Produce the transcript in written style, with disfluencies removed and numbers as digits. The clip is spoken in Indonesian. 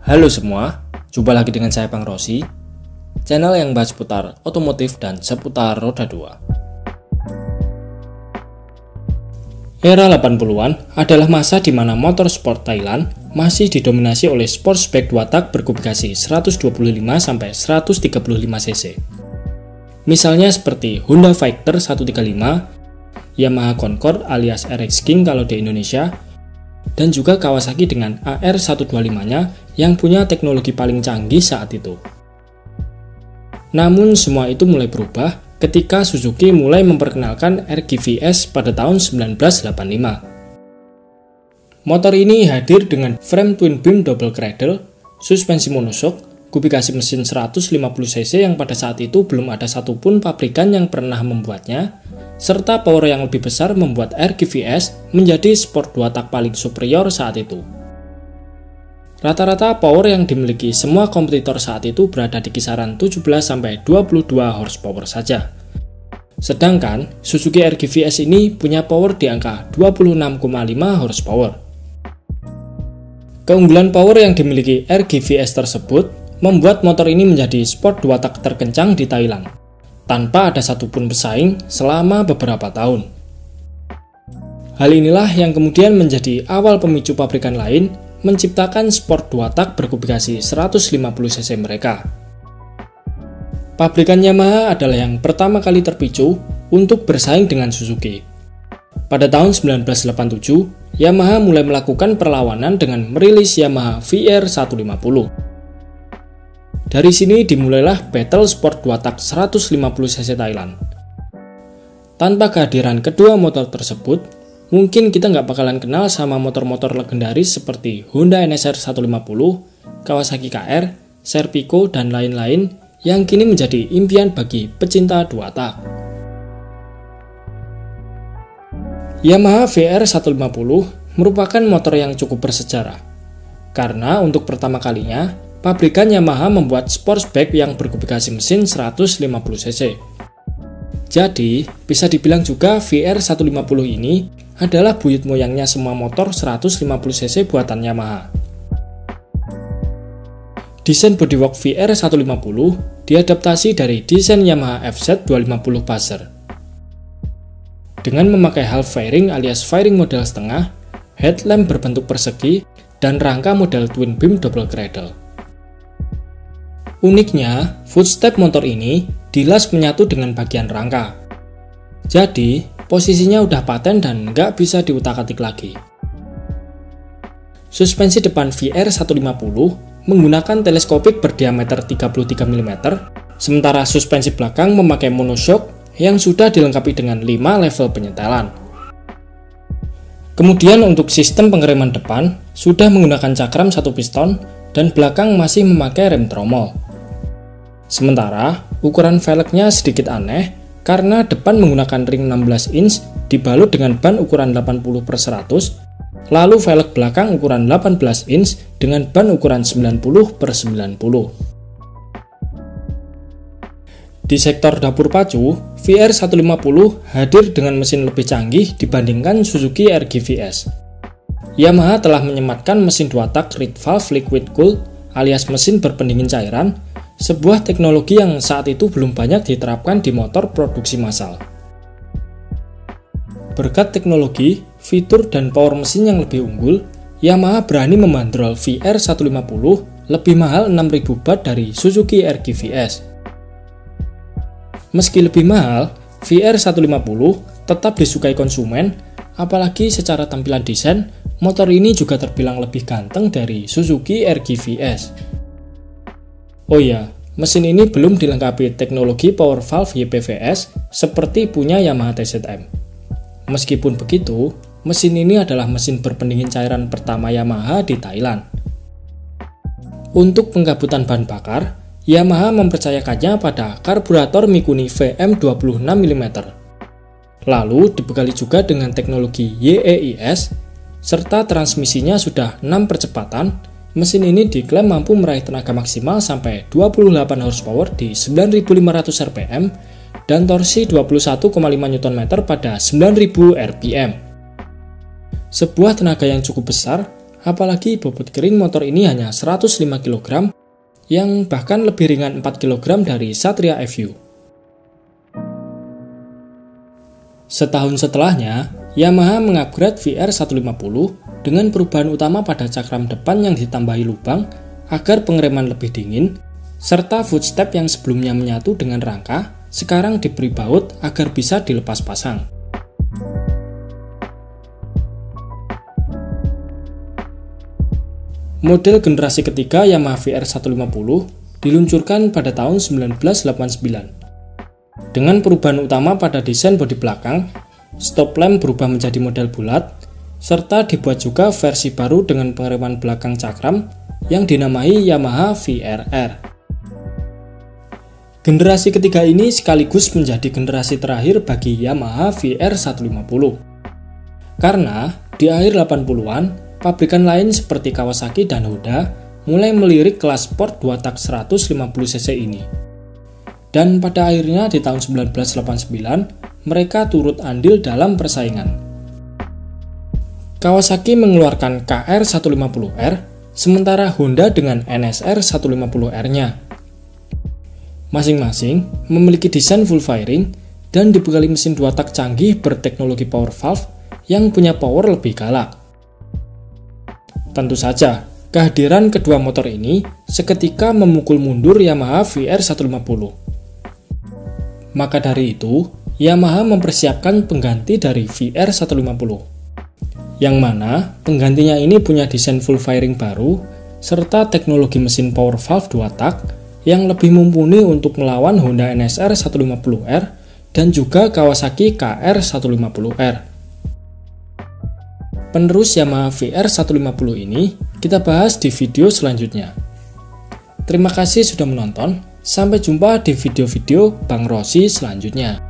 Halo semua, jumpa lagi dengan saya Bang Rosi, channel yang bahas seputar otomotif dan seputar roda 2. Era 80-an adalah masa di mana motor sport Thailand masih didominasi oleh sportsback 2 tak berkubikasi 125-135 cc. Misalnya seperti Honda Fighter 135, Yamaha Concorde alias RX King kalau di Indonesia, dan juga Kawasaki dengan AR125-nya yang punya teknologi paling canggih saat itu. Namun semua itu mulai berubah ketika Suzuki mulai memperkenalkan RGVS pada tahun 1985. Motor ini hadir dengan frame twin beam double cradle, suspensi monoshock, kubikasi mesin 150 cc yang pada saat itu belum ada satupun pabrikan yang pernah membuatnya, serta power yang lebih besar membuat RGVS menjadi sport 2 tak paling superior saat itu. Rata-rata power yang dimiliki semua kompetitor saat itu berada di kisaran 17-22 horsepower saja. Sedangkan Suzuki RGVS ini punya power di angka 26,5 horsepower. Keunggulan power yang dimiliki RGVS tersebut membuat motor ini menjadi sport 2 tak terkencang di Thailand, tanpa ada satupun pesaing selama beberapa tahun. Hal inilah yang kemudian menjadi awal pemicu pabrikan lain menciptakan sport 2 tak berkubikasi 150 cc mereka. Pabrikan Yamaha adalah yang pertama kali terpicu untuk bersaing dengan Suzuki. Pada tahun 1987, Yamaha mulai melakukan perlawanan dengan merilis Yamaha VR150. Dari sini dimulailah battle sport 2 tak 150 cc Thailand. Tanpa kehadiran kedua motor tersebut, mungkin kita nggak bakalan kenal sama motor-motor legendaris seperti Honda NSR 150, Kawasaki KR, Serpico, dan lain-lain yang kini menjadi impian bagi pecinta 2 tak. Yamaha VR150 merupakan motor yang cukup bersejarah, karena untuk pertama kalinya pabrikan Yamaha membuat sportsback yang berkubikasi mesin 150 cc. Jadi, bisa dibilang juga VR150 ini adalah buyut moyangnya semua motor 150 cc buatan Yamaha. Desain bodywork VR150 diadaptasi dari desain Yamaha FZ250 Pulsar. Dengan memakai half fairing alias fairing model setengah, headlamp berbentuk persegi, dan rangka model twin beam double cradle. Uniknya, footstep motor ini dilas menyatu dengan bagian rangka. Jadi, posisinya udah paten dan nggak bisa diutak-atik lagi. Suspensi depan VR150 menggunakan teleskopik berdiameter 33 mm, sementara suspensi belakang memakai monoshock yang sudah dilengkapi dengan 5 level penyetelan. Kemudian untuk sistem pengereman depan sudah menggunakan cakram 1 piston dan belakang masih memakai rem tromol. Sementara, ukuran velgnya sedikit aneh karena depan menggunakan ring 16 inch dibalut dengan ban ukuran 80/100, lalu velg belakang ukuran 18 inch dengan ban ukuran 90/90. Di sektor dapur pacu, VR150 hadir dengan mesin lebih canggih dibandingkan Suzuki RGVS. Yamaha telah menyematkan mesin 2 tak reed valve liquid cooled alias mesin berpendingin cairan, sebuah teknologi yang saat itu belum banyak diterapkan di motor produksi massal. Berkat teknologi, fitur, dan power mesin yang lebih unggul, Yamaha berani membandrol VR150 lebih mahal 6.000 baht dari Suzuki RGVS. Meski lebih mahal, VR150 tetap disukai konsumen, apalagi secara tampilan desain, motor ini juga terbilang lebih ganteng dari Suzuki RGVS. Oh ya, mesin ini belum dilengkapi teknologi power valve YPVS seperti punya Yamaha TZM. Meskipun begitu, mesin ini adalah mesin berpendingin cairan pertama Yamaha di Thailand. Untuk penggabutan bahan bakar, Yamaha mempercayakannya pada karburator Mikuni VM 26 mm. Lalu dibekali juga dengan teknologi YEIS, serta transmisinya sudah 6 percepatan. Mesin ini diklaim mampu meraih tenaga maksimal sampai 28 horsepower di 9.500 rpm dan torsi 21,5 Nm pada 9.000 rpm. Sebuah tenaga yang cukup besar apalagi bobot kering motor ini hanya 105 kg, yang bahkan lebih ringan 4 kg dari Satria FU. Setahun setelahnya, Yamaha mengupgrade VR 150 dengan perubahan utama pada cakram depan yang ditambahi lubang agar pengereman lebih dingin, serta footstep yang sebelumnya menyatu dengan rangka sekarang diberi baut agar bisa dilepas pasang. Model generasi ketiga Yamaha VR 150 diluncurkan pada tahun 1989. Dengan perubahan utama pada desain bodi belakang, stop lamp berubah menjadi model bulat, serta dibuat juga versi baru dengan pengereman belakang cakram yang dinamai Yamaha VRR. Generasi ketiga ini sekaligus menjadi generasi terakhir bagi Yamaha VR 150. Karena di akhir 80-an, pabrikan lain seperti Kawasaki dan Honda mulai melirik kelas sport 2 tak 150cc ini. Dan pada akhirnya di tahun 1989, mereka turut andil dalam persaingan. Kawasaki mengeluarkan KR150R, sementara Honda dengan NSR 150R-nya. Masing-masing memiliki desain full firing dan dibekali mesin 2 tak canggih berteknologi power valve yang punya power lebih galak. Tentu saja, kehadiran kedua motor ini seketika memukul mundur Yamaha VR 150. Maka dari itu, Yamaha mempersiapkan pengganti dari VR 150. Yang mana penggantinya ini punya desain full firing baru, serta teknologi mesin power valve 2 tak yang lebih mumpuni untuk melawan Honda NSR 150R dan juga Kawasaki KR150R. Penerus Yamaha VR 150 ini kita bahas di video selanjutnya. Terima kasih sudah menonton. Sampai jumpa di video-video Bang Rossi selanjutnya.